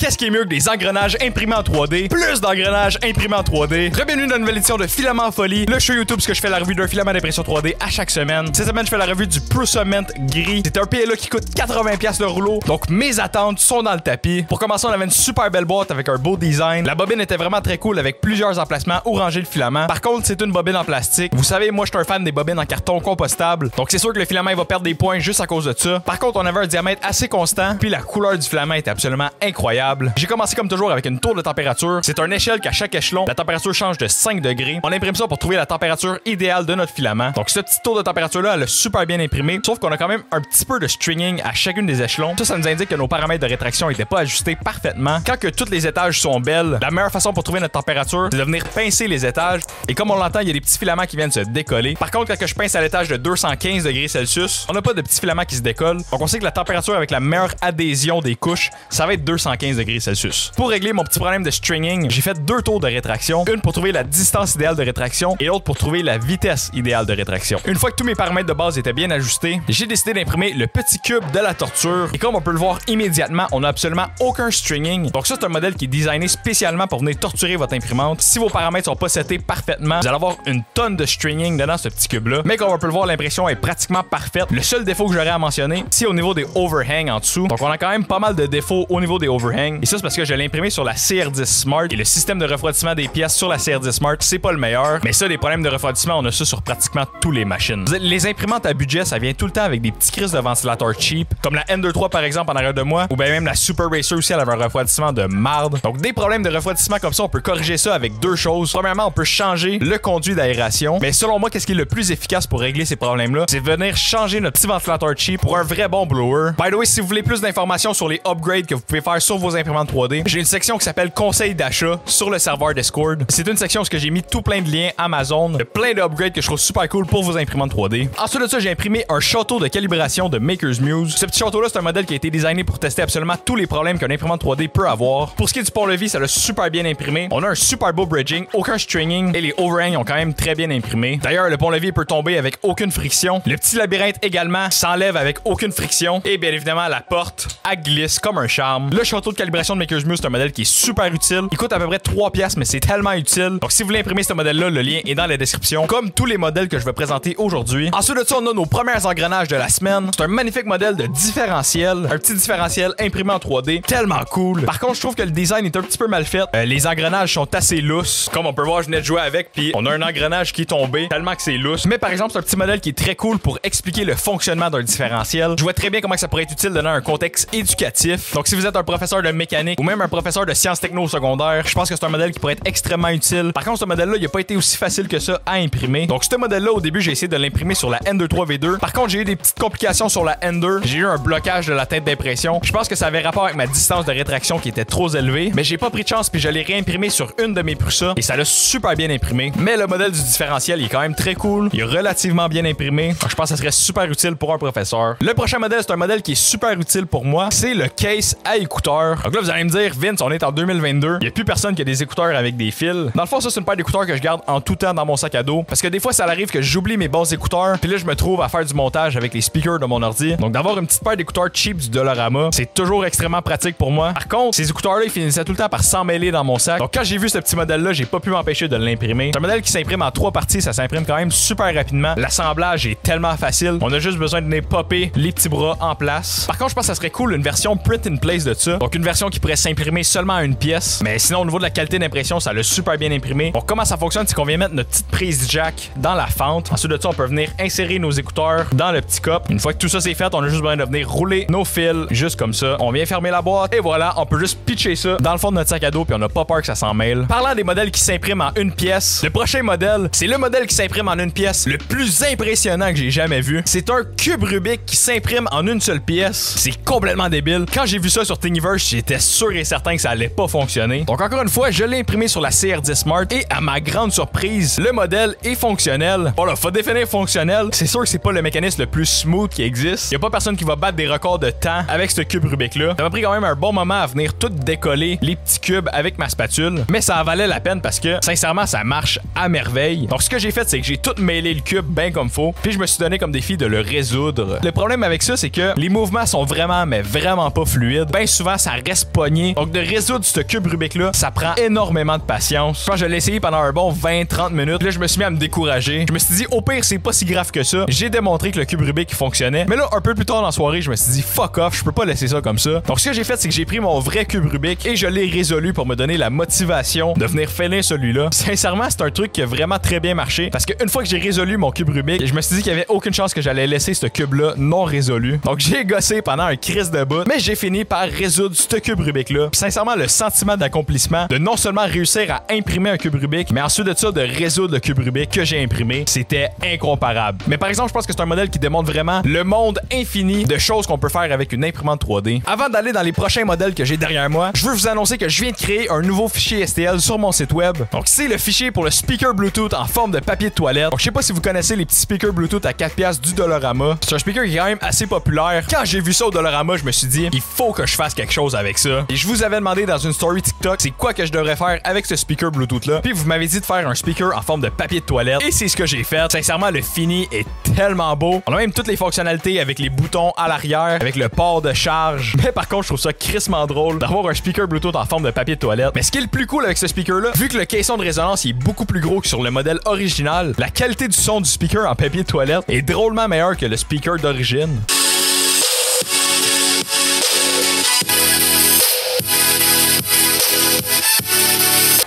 qu'est-ce qui est mieux que des engrenages imprimés en 3D? Plus d'engrenages imprimés en 3D. Bienvenue dans une nouvelle édition de Filament en folie, le show YouTube, parce que je fais la revue d'un filament d'impression 3D à chaque semaine. Cette semaine, je fais la revue du Prusament gris. C'est un PLA qui coûte 80$ le rouleau, donc mes attentes sont dans le tapis. Pour commencer, on avait une super belle boîte avec un beau design. La bobine était vraiment très cool avec plusieurs emplacements où ranger le filament. Par contre, c'est une bobine en plastique. Vous savez, moi, je suis un fan des bobines en carton compostable, donc c'est sûr que le filament il va perdre des points juste à cause de ça. Par contre, on avait un diamètre assez constant, puis la couleur du filament était absolument incroyable. J'ai commencé comme toujours avec une tour de température. C'est une échelle qu'à chaque échelon, la température change de 5 degrés. On imprime ça pour trouver la température idéale de notre filament. Donc, ce petit tour de température-là, elle a super bien imprimé, sauf qu'on a quand même un petit peu de stringing à chacune des échelons. Ça nous indique que nos paramètres de rétraction n'étaient pas ajustés parfaitement. Quand que tous les étages sont belles, la meilleure façon pour trouver notre température, c'est de venir pincer les étages. Et comme on l'entend, il y a des petits filaments qui viennent se décoller. Par contre, quand je pince à l'étage de 215 degrés Celsius, on n'a pas de petits filaments qui se décollent. Donc, on sait que la température avec la meilleure adhésion des couches, ça va être 215 degrés Celsius. Pour régler mon petit problème de stringing, j'ai fait 2 tours de rétraction. Une pour trouver la distance idéale de rétraction et l'autre pour trouver la vitesse idéale de rétraction. Une fois que tous mes paramètres de base étaient bien ajustés, j'ai décidé d'imprimer le petit cube de la torture. Et comme on peut le voir immédiatement, on n'a absolument aucun stringing. Donc ça, c'est un modèle qui est designé spécialement pour venir torturer votre imprimante. Si vos paramètres sont pas setés parfaitement, vous allez avoir une tonne de stringing dedans ce petit cube-là. Mais comme on peut le voir, l'impression est pratiquement parfaite. Le seul défaut que j'aurais à mentionner, c'est au niveau des overhangs en dessous. Donc on a quand même pas mal de défauts au niveau des overhangs. Et ça, c'est parce que je l'ai imprimé sur la CR10 Smart. Et le système de refroidissement des pièces sur la CR10 Smart, c'est pas le meilleur. Mais ça, des problèmes de refroidissement, on a ça sur pratiquement toutes les machines. Les imprimantes à budget, ça vient tout le temps avec des petits crises de ventilateurs cheap, comme la N23 par exemple en arrière de moi, ou bien même la Super Racer aussi, elle avait un refroidissement de marde. Donc des problèmes de refroidissement comme ça, on peut corriger ça avec 2 choses. Premièrement, on peut changer le conduit d'aération. Mais selon moi, qu'est-ce qui est le plus efficace pour régler ces problèmes-là? C'est venir changer notre petit ventilateur cheap pour un vrai bon blower. By the way, si vous voulez plus d'informations sur les upgrades que vous pouvez faire sur vos imprimantes 3D, j'ai une section qui s'appelle conseil d'achat sur le serveur Discord. C'est une section où j'ai mis tout plein de liens Amazon, de plein d'upgrades que je trouve super cool pour vos imprimantes 3D. Ensuite de ça, j'ai imprimé un château de calibration de Maker's Muse. Ce petit château-là, c'est un modèle qui a été designé pour tester absolument tous les problèmes qu'un imprimante 3D peut avoir. Pour ce qui est du pont-levis, ça l'a super bien imprimé. On a un super beau bridging, aucun stringing et les overhangs ont quand même très bien imprimé. D'ailleurs, le pont-levis peut tomber avec aucune friction. Le petit labyrinthe également s'enlève avec aucune friction. Et bien évidemment, la porte, elle glisse comme un charme. Le château de calibration de Maker's Muse, c'est un modèle qui est super utile. Il coûte à peu près 3$, mais c'est tellement utile. Donc si vous voulez imprimer ce modèle-là, le lien est dans la description, comme tous les modèles que je vais présenter aujourd'hui. Ensuite de ça, on a nos premiers engrenages de la semaine. C'est un magnifique modèle de différentiel. Un petit différentiel imprimé en 3D. Tellement cool. Par contre, je trouve que le design est un petit peu mal fait. Les engrenages sont assez lousses. Comme on peut voir, je venais de jouer avec, puis on a un engrenage qui est tombé tellement que c'est lousse. Mais par exemple, c'est un petit modèle qui est très cool pour expliquer le fonctionnement d'un différentiel. Je vois très bien comment ça pourrait être utile dans un contexte éducatif. Donc si vous êtes un professeur de mécanique ou même un professeur de sciences techno au secondaire, je pense que c'est un modèle qui pourrait être extrêmement utile. Par contre, ce modèle-là, il n'a pas été aussi facile que ça à imprimer. Donc ce modèle-là, au début, j'ai essayé de l'imprimer sur la N23V2. Par contre, j'ai eu des petites complications sur la N2. J'ai eu un blocage de la tête d'impression. Je pense que ça avait rapport avec ma distance de rétraction qui était trop élevée. Mais j'ai pas pris de chance puis je l'ai réimprimé sur une de mes Prusa et ça l'a super bien imprimé. Mais le modèle du différentiel, il est quand même très cool. Il est relativement bien imprimé. Donc, je pense que ça serait super utile pour un professeur. Le prochain modèle, c'est un modèle qui est super utile pour moi. C'est le case à écouteurs. Donc là, vous allez me dire, Vince, on est en 2022. Il n'y a plus personne qui a des écouteurs avec des fils. Dans le fond, ça, c'est une paire d'écouteurs que je garde en tout temps dans mon sac à dos. Parce que des fois, ça arrive que j'oublie mes bons écouteurs. Puis là, je me trouve à faire du montage avec les speakers de mon ordi. Donc, d'avoir une petite paire d'écouteurs cheap du Dollarama, c'est toujours extrêmement pratique pour moi. Par contre, ces écouteurs-là, ils finissaient tout le temps par s'emmêler dans mon sac. Donc, quand j'ai vu ce petit modèle-là, j'ai pas pu m'empêcher de l'imprimer. C'est un modèle qui s'imprime en 3 parties. Ça s'imprime quand même super rapidement. L'assemblage est tellement facile. On a juste besoin de venir popper les petits bras en place. Par contre, je pense que ça serait cool une version print in place de ça. Donc, une version qui pourrait s'imprimer seulement à une pièce. Mais sinon, au niveau de la qualité d'impression, ça l'a super bien imprimé. Donc, comment ça fonctionne, c'est qu'on vient mettre notre petite prise jack dans la fente. Ensuite de ça, on peut venir insérer nos écouteurs dans le petit cup. Une fois que tout ça c'est fait, on a juste besoin de venir rouler nos fils juste comme ça. On vient fermer la boîte et voilà, on peut juste pitcher ça dans le fond de notre sac à dos puis on n'a pas peur que ça s'en mêle. Parlant des modèles qui s'impriment en une pièce, le prochain modèle, c'est le modèle qui s'imprime en une pièce le plus impressionnant que j'ai jamais vu. C'est un cube Rubik qui s'imprime en une seule pièce. C'est complètement débile. Quand j'ai vu ça sur Thingiverse, j'étais sûr et certain que ça allait pas fonctionner. Donc encore une fois, je l'ai imprimé sur la CR10 Smart et à ma grande surprise, le modèle est fonctionnel. Bon là, faut définir fonctionnel. C'est sûr que c'est pas le mécanisme le plus smooth qui existe. Y a pas personne qui va battre des records de temps avec ce cube Rubik là. Ça m'a pris quand même un bon moment à venir tout décoller les petits cubes avec ma spatule, mais ça en valait la peine parce que sincèrement ça marche à merveille. Donc ce que j'ai fait, c'est que j'ai tout mêlé le cube bien comme faut, puis je me suis donné comme défi de le résoudre. Le problème avec ça, c'est que les mouvements sont vraiment mais vraiment pas fluides. Bien souvent ça reste reste pogné. Donc de résoudre ce cube Rubik là, ça prend énormément de patience. Je pense que je l'ai essayé pendant un bon 20-30 minutes. Puis là, je me suis mis à me décourager. Je me suis dit, au pire, c'est pas si grave que ça. J'ai démontré que le cube Rubik fonctionnait. Mais là, un peu plus tard dans la soirée, je me suis dit, fuck off, je peux pas laisser ça comme ça. Donc ce que j'ai fait, c'est que j'ai pris mon vrai cube Rubik et je l'ai résolu pour me donner la motivation de venir finir celui-là. Sincèrement, c'est un truc qui a vraiment très bien marché parce qu'une fois que j'ai résolu mon cube Rubik, je me suis dit qu'il y avait aucune chance que j'allais laisser ce cube-là non résolu. Donc j'ai gossé pendant un crise de bout, mais j'ai fini par résoudre ce cube Rubik-là. Puis sincèrement, le sentiment d'accomplissement de non seulement réussir à imprimer un cube Rubik, mais ensuite de ça, de résoudre le cube Rubik que j'ai imprimé, c'était incomparable. Mais par exemple, je pense que c'est un modèle qui démontre vraiment le monde infini de choses qu'on peut faire avec une imprimante 3D. Avant d'aller dans les prochains modèles que j'ai derrière moi, je veux vous annoncer que je viens de créer un nouveau fichier STL sur mon site web. Donc c'est le fichier pour le speaker Bluetooth en forme de papier de toilette. Donc je sais pas si vous connaissez les petits speakers Bluetooth à 4$ du Dollarama. C'est un speaker qui est quand même assez populaire. Quand j'ai vu ça au Dollarama, je me suis dit, il faut que je fasse quelque chose avec ça. Et je vous avais demandé dans une story TikTok, c'est quoi que je devrais faire avec ce speaker Bluetooth là. Puis vous m'avez dit de faire un speaker en forme de papier de toilette. Et c'est ce que j'ai fait. Sincèrement, le fini est tellement beau. On a même toutes les fonctionnalités avec les boutons à l'arrière, avec le port de charge. Mais par contre, je trouve ça crissement drôle d'avoir un speaker Bluetooth en forme de papier de toilette. Mais ce qui est le plus cool avec ce speaker là, vu que le caisson de résonance est beaucoup plus gros que sur le modèle original, la qualité du son du speaker en papier de toilette est drôlement meilleure que le speaker d'origine.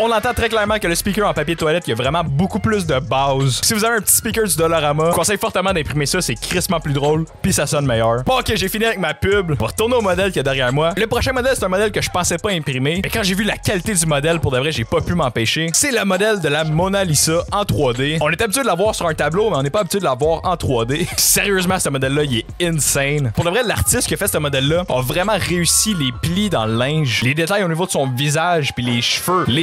On entend très clairement que le speaker en papier de toilette, il y a vraiment beaucoup plus de base. Si vous avez un petit speaker du Dollarama, je vous conseille fortement d'imprimer ça, c'est crissement plus drôle, puis ça sonne meilleur. Bon, ok, j'ai fini avec ma pub. On va retourner au modèle qu'il y a derrière moi. Le prochain modèle, c'est un modèle que je pensais pas imprimer, mais quand j'ai vu la qualité du modèle, pour de vrai, j'ai pas pu m'empêcher. C'est le modèle de la Mona Lisa en 3D. On est habitué de la voir sur un tableau, mais on n'est pas habitué de la voir en 3D. Sérieusement, ce modèle-là, il est insane. Pour de vrai, l'artiste qui a fait ce modèle-là a vraiment réussi les plis dans le linge, les détails au niveau de son visage, puis les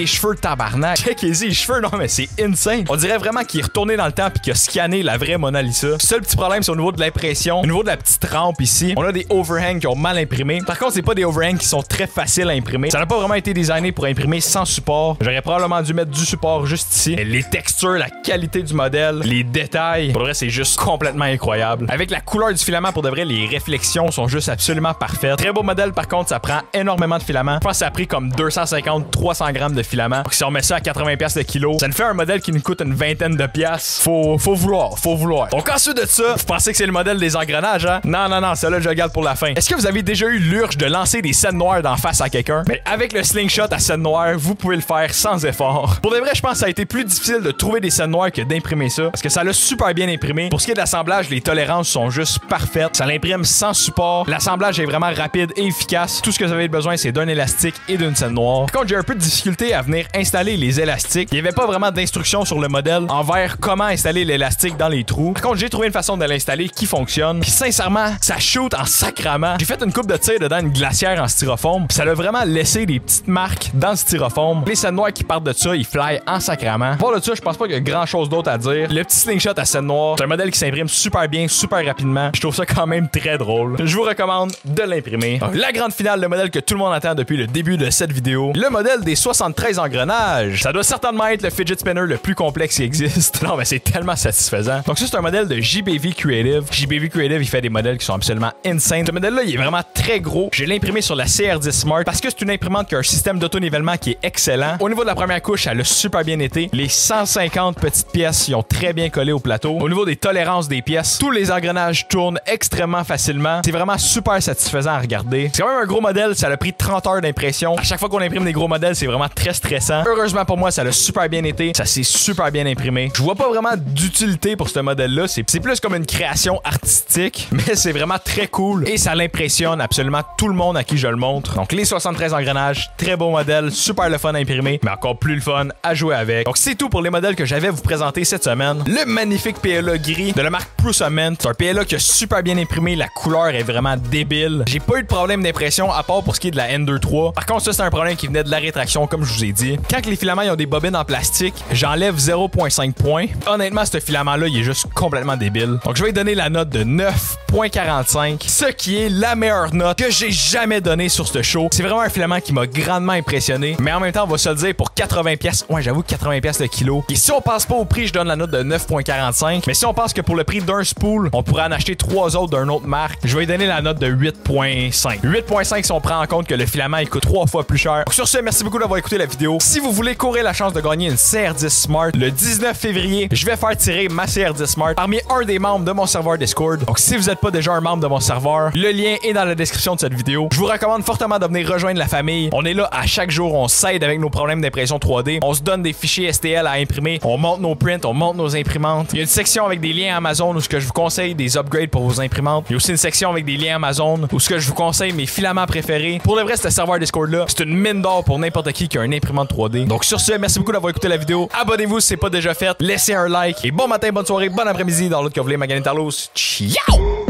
cheveux tabarnak. Checkez-y les cheveux, non mais c'est insane. On dirait vraiment qu'il est retourné dans le temps puis qu'il a scanné la vraie Mona Lisa. Seul petit problème, c'est au niveau de l'impression, au niveau de la petite rampe ici. On a des overhangs qui ont mal imprimé. Par contre, c'est pas des overhangs qui sont très faciles à imprimer. Ça n'a pas vraiment été designé pour imprimer sans support. J'aurais probablement dû mettre du support juste ici. Mais les textures, la qualité du modèle, les détails, pour de vrai, c'est juste complètement incroyable. Avec la couleur du filament, pour de vrai, les réflexions sont juste absolument parfaites. Très beau modèle, par contre, ça prend énormément de filament. Je pense que ça a pris comme 250-300 grammes de filament. Donc, si on met ça à 80$ le kilo, ça nous fait un modèle qui nous coûte une vingtaine de piastres. Faut vouloir. Donc ensuite de ça, vous pensez que c'est le modèle des engrenages, hein? Non, celle-là je le garde pour la fin. Est-ce que vous avez déjà eu l'urge de lancer des scènes noires d'en face à quelqu'un? Mais avec le slingshot à scène noire, vous pouvez le faire sans effort. Pour de vrai, je pense que ça a été plus difficile de trouver des scènes noires que d'imprimer ça, parce que ça l'a super bien imprimé. Pour ce qui est de l'assemblage, les tolérances sont juste parfaites. Ça l'imprime sans support. L'assemblage est vraiment rapide et efficace. Tout ce que vous avez besoin, c'est d'un élastique et d'une scène noire. Par contre, j'ai un peu de difficulté à venir installer les élastiques. Il n'y avait pas vraiment d'instruction sur le modèle envers comment installer l'élastique dans les trous. Par contre, j'ai trouvé une façon de l'installer qui fonctionne. Puis sincèrement, ça shoot en sacrament. J'ai fait une coupe de tir dedans une glacière en styrofoam. Puis ça a vraiment laissé des petites marques dans le styrofoam. Les scènes noires qui partent de ça, ils fly en sacrament. Pour de ça, je pense pas qu'il y a grand chose d'autre à dire. Le petit slingshot à scène noire, c'est un modèle qui s'imprime super bien, super rapidement. Je trouve ça quand même très drôle. Je vous recommande de l'imprimer. Donc, la grande finale, le modèle que tout le monde attend depuis le début de cette vidéo. Le modèle des 73 engrenages. Ça doit certainement être le fidget spinner le plus complexe qui existe. Non, mais c'est tellement satisfaisant. Donc ça, c'est un modèle de JBV Creative. JBV Creative, il fait des modèles qui sont absolument insane. Ce modèle-là, il est vraiment très gros. Je l'ai imprimé sur la CR10 Smart parce que c'est une imprimante qui a un système d'auto-nivellement qui est excellent. Au niveau de la première couche, elle a super bien été. Les 150 petites pièces, ils ont très bien collé au plateau. Au niveau des tolérances des pièces, tous les engrenages tournent extrêmement facilement. C'est vraiment super satisfaisant à regarder. C'est quand même un gros modèle. Ça a pris 30 heures d'impression. À chaque fois qu'on imprime des gros modèles, c'est vraiment très stressant. Heureusement pour moi, ça l'a super bien été. Ça s'est super bien imprimé. Je vois pas vraiment d'utilité pour ce modèle-là. C'est plus comme une création artistique, mais c'est vraiment très cool et ça l'impressionne absolument tout le monde à qui je le montre. Donc les 73 engrenages, très beau modèle, super le fun à imprimer, mais encore plus le fun à jouer avec. Donc c'est tout pour les modèles que j'avais à vous présenter cette semaine. Le magnifique PLA gris de la marque Prusament. C'est un PLA qui a super bien imprimé, la couleur est vraiment débile. J'ai pas eu de problème d'impression à part pour ce qui est de la N23. Par contre, ça c'est un problème qui venait de la rétraction comme je vous ai dit. dit. Quand les filaments ils ont des bobines en plastique, j'enlève 0.5 points. Honnêtement, ce filament-là, il est juste complètement débile. Donc, je vais lui donner la note de 9.45, ce qui est la meilleure note que j'ai jamais donnée sur ce show. C'est vraiment un filament qui m'a grandement impressionné. Mais en même temps, on va se le dire, pour 80 pièces, ouais, j'avoue 80 pièces le kilo. Et si on passe pas au prix, je donne la note de 9.45. Mais si on pense que pour le prix d'un spool, on pourrait en acheter 3 autres d'une autre marque, je vais lui donner la note de 8.5. 8.5 si on prend en compte que le filament il coûte 3 fois plus cher. Donc sur ce, merci beaucoup d'avoir écouté la vidéo. Si vous voulez courir la chance de gagner une CR10 Smart, le 19 février, je vais faire tirer ma CR10 Smart parmi un des membres de mon serveur Discord. Donc si vous n'êtes pas déjà un membre de mon serveur, le lien est dans la description de cette vidéo. Je vous recommande fortement de venir rejoindre la famille. On est là à chaque jour, on s'aide avec nos problèmes d'impression 3D. On se donne des fichiers STL à imprimer, on monte nos prints, on monte nos imprimantes. Il y a une section avec des liens Amazon où ce que je vous conseille des upgrades pour vos imprimantes. Il y a aussi une section avec des liens Amazon où ce que je vous conseille mes filaments préférés. Pour le vrai, ce serveur Discord là, c'est une mine d'or pour n'importe qui a une imprimante 3D. Donc sur ce, merci beaucoup d'avoir écouté la vidéo. Abonnez-vous si c'est pas déjà fait, laissez un like et bon matin, bonne soirée, bon après-midi dans l'autre que vous voulez, Magané Tarlos. Ciao!